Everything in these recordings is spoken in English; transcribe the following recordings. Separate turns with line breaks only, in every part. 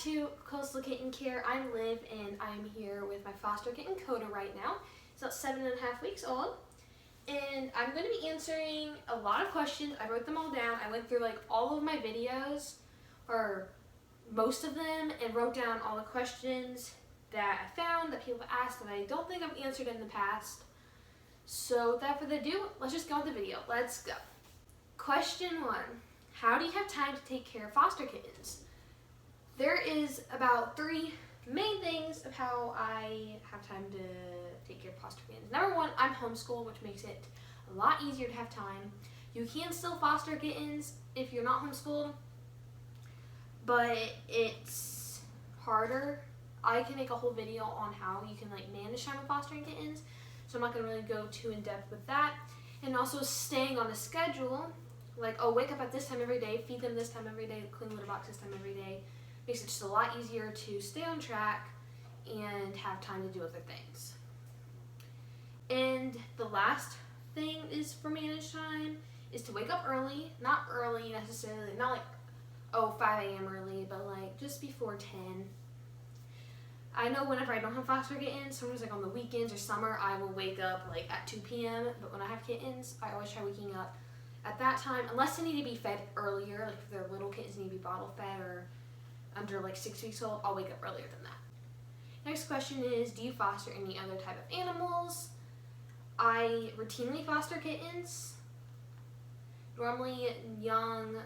to Coastal Kitten Care. I'm Liv and I'm here with my foster kitten Coda right now. It's about 7.5 weeks old. And I'm going to be answering a lot of questions. I wrote them all down. I went through like all of my videos, or most of them, and wrote down all the questions that I found that people asked that I don't think I've answered in the past. So without further ado, let's just go with the video. Let's go. Question 1. How do you have time to take care of foster kittens? There is about 3 main things of how I have time to take care of foster kittens. Number 1, I'm homeschooled, which makes it a lot easier to have time. You can still foster kittens if you're not homeschooled, but it's harder. I can make a whole video on how you can manage time with fostering kittens, so I'm not going to really go too in depth with that. And also staying on a schedule, wake up at this time every day, feed them this time every day, clean the litter box this time every day, makes it just a lot easier to stay on track and have time to do other things. And the last thing is for managed time is to wake up early, not early necessarily, not 5 a.m. early, but just before 10. I know whenever I don't have foster kittens, sometimes on the weekends or summer, I will wake up at 2 p.m. But when I have kittens, I always try waking up at that time, unless they need to be fed earlier, if they're little kittens need to be bottle fed or under 6 weeks old, I'll wake up earlier than that. Next question is, do you foster any other type of animals? I routinely foster kittens, normally young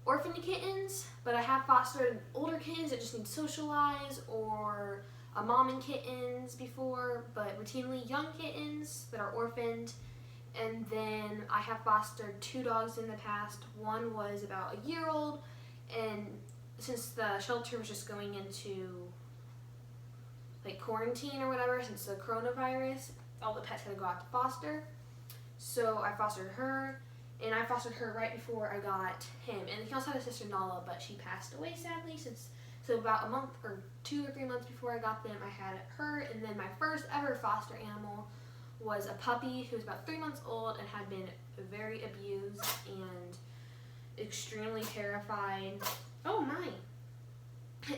orphan kittens, but I have fostered older kittens that just need to socialize, or a mom and kittens before, but routinely young kittens that are orphaned. And then I have fostered 2 dogs in the past. One was about a year old, and since the shelter was just going into quarantine or whatever, since the coronavirus, all the pets had to go out to foster. So I fostered her, and I fostered her right before I got him. And he also had a sister Nala, but she passed away sadly. So about a month or 2 or 3 months before I got them, I had her. And then my first ever foster animal was a puppy who was about 3 months old and had been very abused and extremely terrified. Oh my!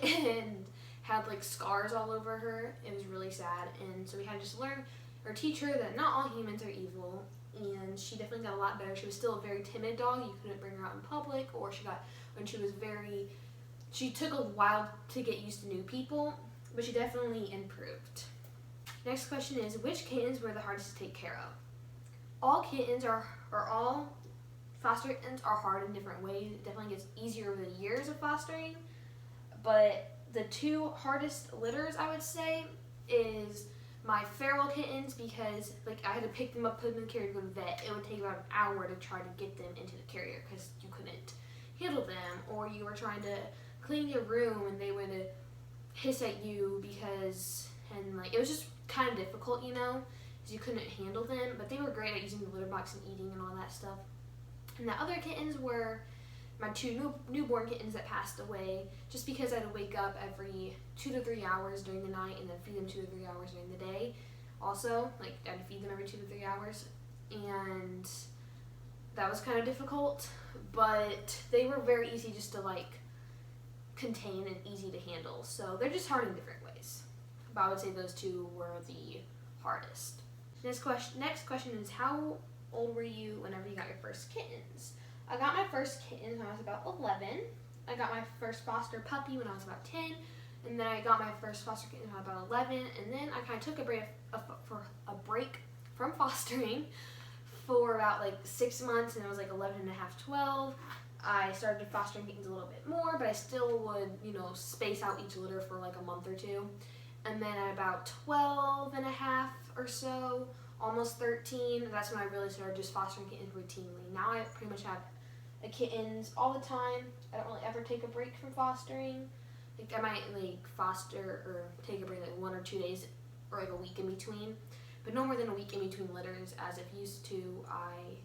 And had scars all over her. It was really sad, and so we had to just learn or teach her that not all humans are evil. And she definitely got a lot better. She was still a very timid dog. You couldn't bring her out in public, or she took a while to get used to new people, but she definitely improved. Next question is, which kittens were the hardest to take care of? All kittens all foster kittens are hard in different ways. It definitely gets easier over the years of fostering, but the 2 hardest litters I would say is my feral kittens, because I had to pick them up, put them in the carrier, go to the vet. It would take about an hour to try to get them into the carrier because you couldn't handle them, or you were trying to clean your room and they would hiss at you it was just kind of difficult, because you couldn't handle them. But they were great at using the litter box and eating and all that stuff. And the other kittens were my 2 newborn kittens that passed away, just because I had to wake up every 2 to 3 hours during the night and then feed them 2 to 3 hours during the day. Also, I had to feed them every 2 to 3 hours, and that was kind of difficult, but they were very easy just to contain and easy to handle. So they're just hard in different ways. But I would say those 2 were the hardest. Next question is, how old were you whenever you got your first kittens? I got my first kittens when I was about 11. I got my first foster puppy when I was about 10. And then I got my first foster kitten when I was about 11. And then I kind of took a break from fostering for about 6 months. And it was 11 and a half, 12. I started fostering kittens a little bit more, but I still would, space out each litter for a month or 2. And then at about 12 and a half or so, almost 13, that's when I really started just fostering kittens routinely. Now I pretty much have kittens all the time. I don't really ever take a break from fostering. I might foster or take a break 1 or 2 days or a week in between, but no more than a week in between litters, as if used to I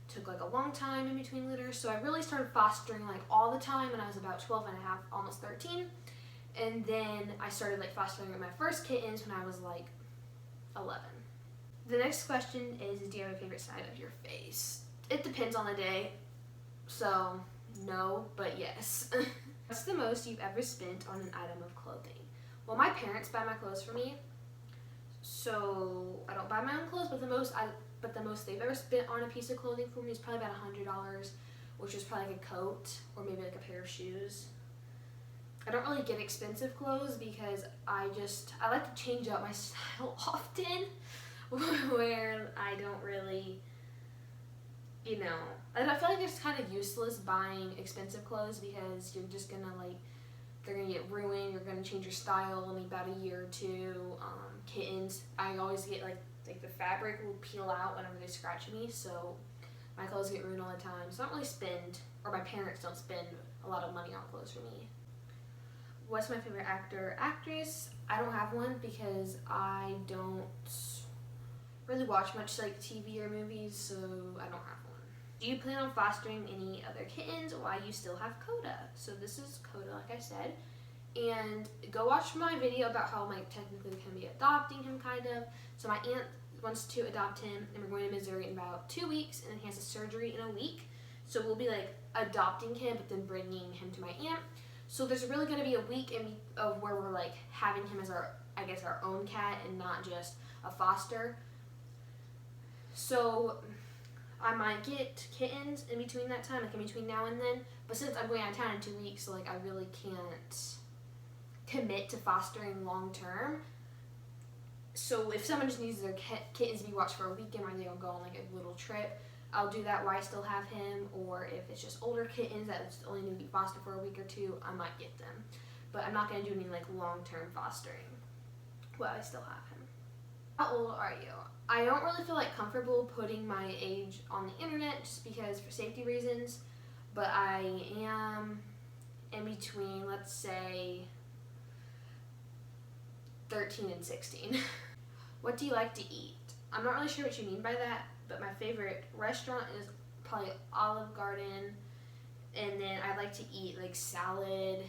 took a long time in between litters. So I really started fostering all the time when I was about 12 and a half, almost 13. And then I started fostering my first kittens when I was 11. The next question is, do you have a favorite side of your face? It depends on the day, so no, but yes. What's the most you've ever spent on an item of clothing? Well, my parents buy my clothes for me, so I don't buy my own clothes, but the most they've ever spent on a piece of clothing for me is probably about $100, which is probably like a coat or maybe like a pair of shoes. I don't really get expensive clothes because I like to change up my style often, where I don't really, and I feel like it's kind of useless buying expensive clothes because you're just gonna they're gonna get ruined. You're gonna change your style in about a year or two. Kittens, I always get like the fabric will peel out whenever they scratch me, so my clothes get ruined all the time. So I don't really spend, or my parents don't spend a lot of money on clothes for me. What's my favorite actor, actress? I don't have one because I don't really watch much TV or movies, so I don't have one. Do you plan on fostering any other kittens while you still have Coda? So this is Coda, like I said. And go watch my video about how technically we can be adopting him, kind of. So my aunt wants to adopt him, and we're going to Missouri in about 2 weeks, and then he has a surgery in a week. So we'll be adopting him, but then bringing him to my aunt. So there's really going to be a week of where we're having him as our own cat and not just a foster. So I might get kittens in between that time, in between now and then. But since I'm going out of town in 2 weeks, so I really can't commit to fostering long term. So if someone just needs their kittens to be watched for a weekend while they don't go on a little trip, I'll do that while I still have him. Or if it's just older kittens that only need to be fostered for a week or two, I might get them. But I'm not going to do any long term fostering while I still have him. How old are you? I don't really feel comfortable putting my age on the internet just because for safety reasons, but I am in between, let's say, 13 and 16. What do you like to eat? I'm not really sure what you mean by that, but my favorite restaurant is probably Olive Garden, and then I like to eat salad.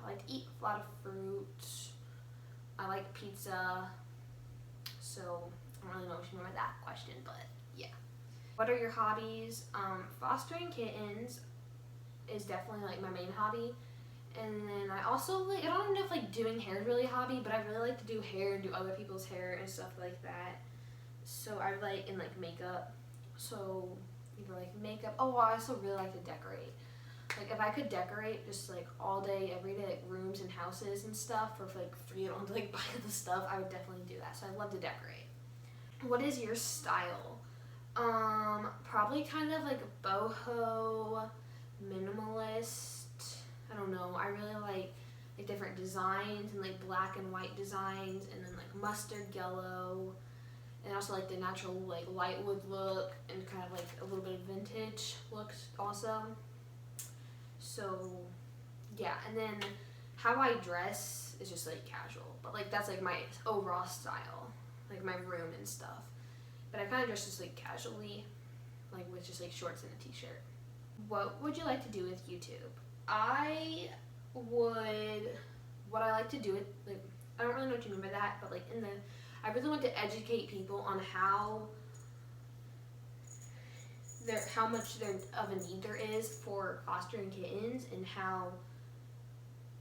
I like to eat a lot of fruit. I like pizza. So I don't really know what you mean by that question, but yeah. What are your hobbies? Fostering kittens is definitely my main hobby. And then I also I don't know if doing hair is really a hobby, but I really like to do hair and do other people's hair and stuff like that. So I in makeup. So either makeup. Oh, I also really like to decorate. If I could decorate just all day, every day, rooms and houses and stuff, or if you don't buy the stuff, I would definitely do that. So I love to decorate. What is your style? Probably kind of boho, minimalist. I don't know. I really like different designs and black and white designs, and then mustard yellow, and also the natural light wood look, and kind of a little bit of vintage looks also. So yeah, and then how I dress is just casual, but that's my overall style, my room and stuff. But I kind of dress just casually, with just shorts and a t-shirt. What would you like to do with YouTube? What I like to do it, I don't really know what you mean by that, but I really want to educate people on how much of a need there is for fostering kittens, and how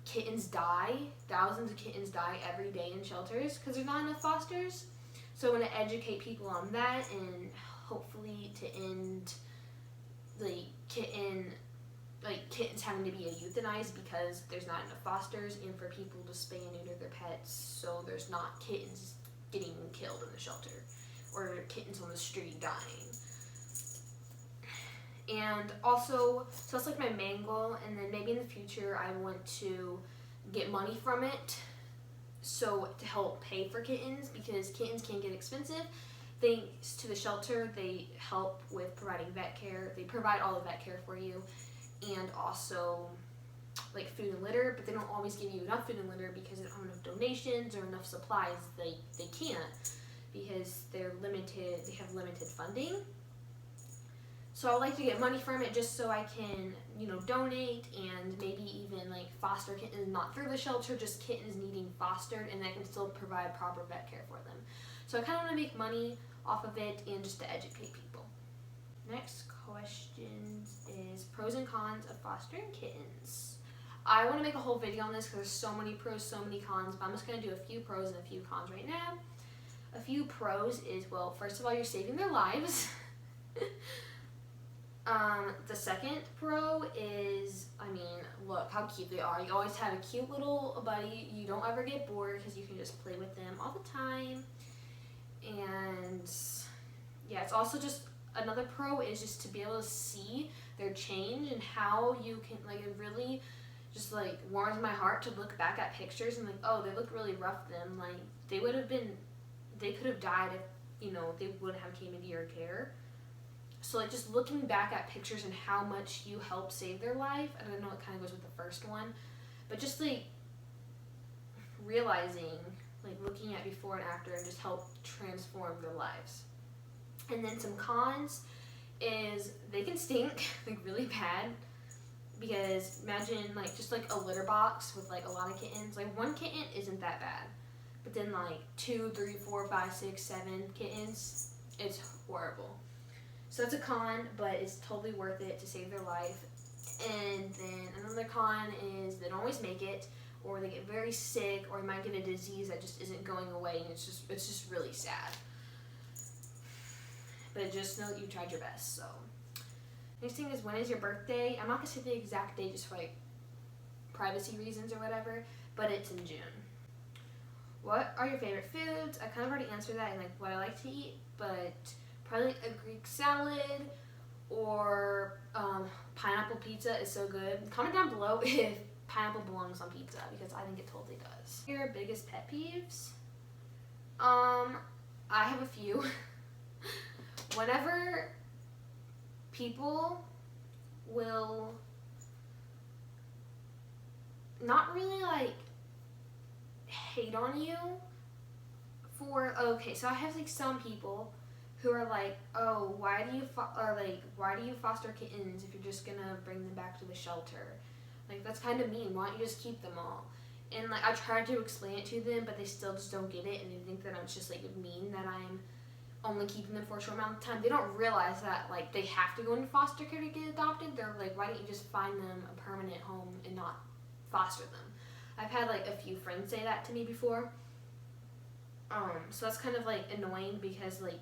kittens die. Thousands of kittens die every day in shelters because there's not enough fosters. So I want to educate people on that, and hopefully to end kittens having to be euthanized because there's not enough fosters, and for people to spay and neuter their pets so there's not kittens getting killed in the shelter or kittens on the street dying. And also, so that's my main goal, and then maybe in the future I want to get money from it, so to help pay for kittens, because kittens can get expensive. Thanks to the shelter, they help with providing vet care. They provide all the vet care for you, and also food and litter, but they don't always give you enough food and litter because they don't have enough donations or enough supplies. They can't, because they're limited. They have limited funding. So I like to get money from it just so I can, donate, and maybe even foster kittens, not through the shelter, just kittens needing fostered, and I can still provide proper vet care for them. So I kind of want to make money off of it and just to educate people. Next question is pros and cons of fostering kittens. I want to make a whole video on this because there's so many pros, so many cons, but I'm just going to do a few pros and a few cons right now. A few pros is, well, first of all, you're saving their lives. The second pro is, I mean, look how cute they are. You always have a cute little buddy. You don't ever get bored because you can just play with them all the time. And yeah, it's also just, another pro is just to be able to see their change and how you can, like, it really just like warms my heart to look back at pictures and like, oh, they look really rough then. Like, they could have died if, you know, they wouldn't have came into your care. So like, just looking back at pictures and how much you help save their life, I don't know, it kind of goes with the first one, but just like realizing, like looking at before and after, and just help transform their lives. And then some cons is they can stink like really bad, because imagine like just like a litter box with like a lot of kittens. Like one kitten isn't that bad, but then like 2, 3, 4, 5, 6, 7 kittens, it's horrible. So that's a con, but it's totally worth it to save their life. And then another con is they don't always make it, or they get very sick, or they might get a disease that just isn't going away, and it's just really sad. But just know that you tried your best. So next thing is, when is your birthday? I'm not gonna say the exact date just for like privacy reasons or whatever, but it's in June. What are your favorite foods? I kind of already answered that in like what I like to eat, but probably a Greek salad or pineapple pizza is so good. Comment down below if pineapple belongs on pizza, because I think it totally does. Your biggest pet peeves? I have a few. Whenever people will not really like hate on you for, okay, so I have like some people who are like, oh, why do you foster kittens if you're just gonna bring them back to the shelter? Like, that's kind of mean. Why don't you just keep them all? And like, I tried to explain it to them, but they still just don't get it, and they think that I'm just like mean that I'm only keeping them for a short amount of time. They don't realize that like they have to go into foster care to get adopted. They're like, why don't you just find them a permanent home and not foster them? I've had like a few friends say that to me before. So that's kind of like annoying, because like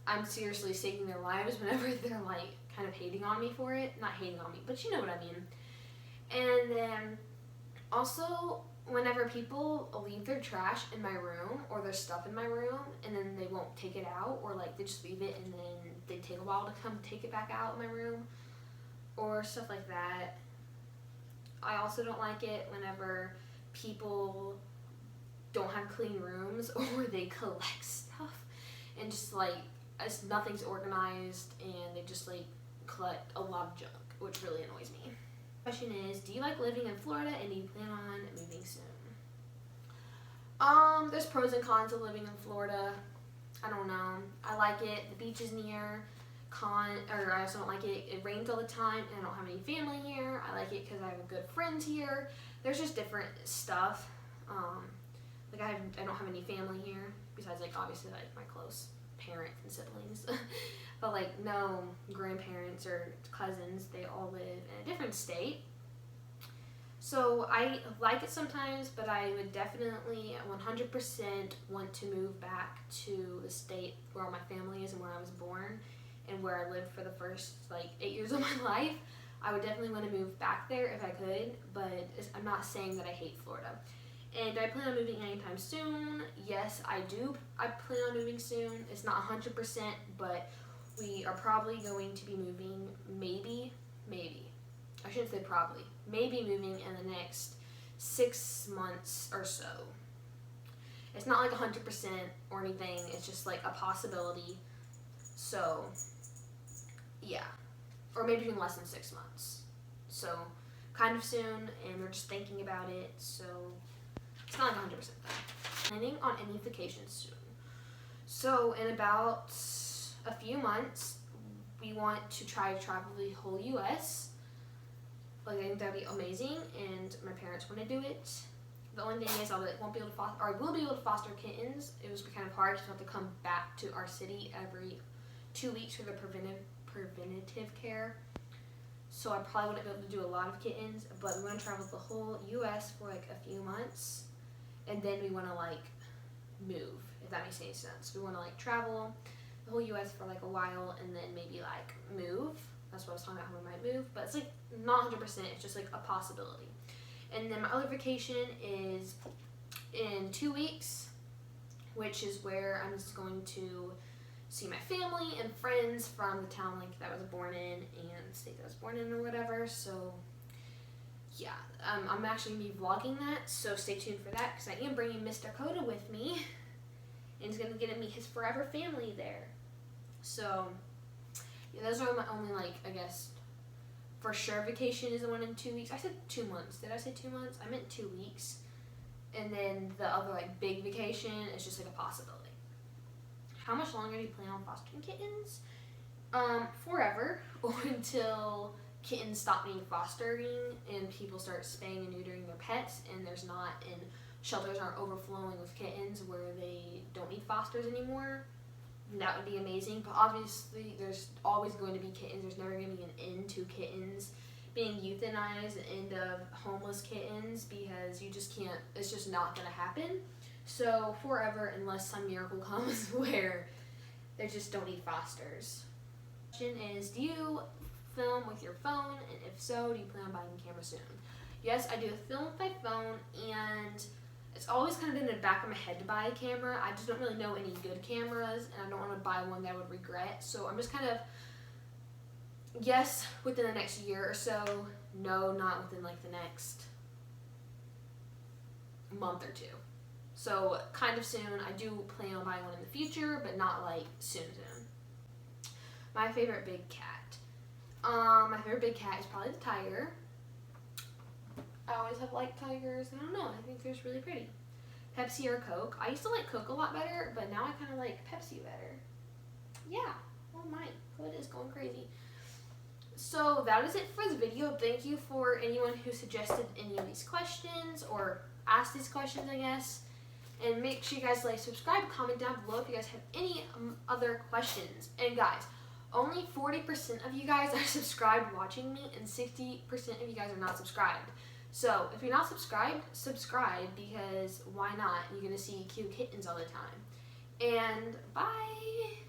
I'm seriously saving their lives whenever they're like kind of hating on me for it. Not hating on me, but you know what I mean. And then also, whenever people leave their trash in my room or their stuff in my room and then they won't take it out, or like they just leave it and then they take a while to come take it back out of my room or stuff like that. I also don't like it whenever people don't have clean rooms or they collect stuff and just like nothing's organized, and they just like collect a lot of junk, which really annoys me. Question is, do you like living in Florida, and do you plan on moving soon? There's pros and cons of living in Florida. I don't know. I like it. The beach is near. I also don't like it. It rains all the time, and I don't have any family here. I like it because I have good friends here. There's just different stuff. Like I don't have any family here besides like obviously like my close parents and siblings, but like no grandparents or cousins. They all live in a different state. So I like it sometimes, but I would definitely 100% want to move back to the state where all my family is and where I was born and where I lived for the first like 8 years of my life. I would definitely want to move back there if I could, but I'm not saying that I hate Florida. And do I plan on moving anytime soon? Yes, I do. I plan on moving soon. It's not 100%, but we are probably going to be moving maybe. I shouldn't say probably. Maybe moving in the next 6 months or so. It's not like 100% or anything. It's just like a possibility. So, yeah. Or maybe even less than 6 months. So, kind of soon, and we're just thinking about it, so it's not like 100% done. Planning on any vacations soon. So in about a few months, we want to try to travel the whole U.S. Like, I think that'd be amazing, and my parents want to do it. The only thing is I will be able to foster kittens. It was kind of hard because we have to come back to our city every 2 weeks for the preventative care. so I probably wouldn't be able to do a lot of kittens, but we want to travel the whole US for like a few months, and then we want to like move, if that makes any sense. We want to like travel the whole US for like a while and then maybe like move. That's what I was talking about, how we might move, but it's like not 100%, it's just like a possibility. And then my other vacation is in 2 weeks, which is where I'm just going to see my family and friends from the town like that I was born in and state that I was born in or whatever. So yeah, I'm actually going to be vlogging that, so stay tuned for that because I am bringing Miss Dakota with me, and he's going to get to meet his forever family there. So yeah, those are my only, like, I guess for sure vacation is the one in 2 weeks. I said 2 months. Did I say 2 months? I meant 2 weeks. And then the other like big vacation is just like a possibility. How much longer do you plan on fostering kittens? Forever, or until kittens stop being fostering and people start spaying and neutering their pets, and there's not, and shelters aren't overflowing with kittens where they don't need fosters anymore. That would be amazing, but obviously there's always going to be kittens. There's never going to be an end to kittens being euthanized, an end of homeless kittens, because you just can't, it's just not going to happen. So forever, unless some miracle comes where they just don't need fosters. Question is, do you film with your phone, and if so, do you plan on buying a camera soon? Yes, I do film with my phone, and it's always kind of been in the back of my head to buy a camera. I just don't really know any good cameras, and I don't want to buy one that I would regret. So I'm just kind of, yes, within the next year or so. No, not within like the next month or 2. So kind of soon. I do plan on buying one in the future, but not like soon. My favorite big cat. My favorite big cat is probably the tiger. I always have liked tigers. I don't know. I think they're just really pretty. Pepsi or Coke. I used to like Coke a lot better, but now I kind of like Pepsi better. Yeah. Oh my. Hood is going crazy. So that is it for this video. Thank you for anyone who suggested any of these questions or asked these questions, I guess. And make sure you guys like, subscribe, comment down below if you guys have any other questions. And guys, only 40% of you guys are subscribed watching me, and 60% of you guys are not subscribed. So if you're not subscribed, subscribe, because why not? You're going to see cute kittens all the time. And bye!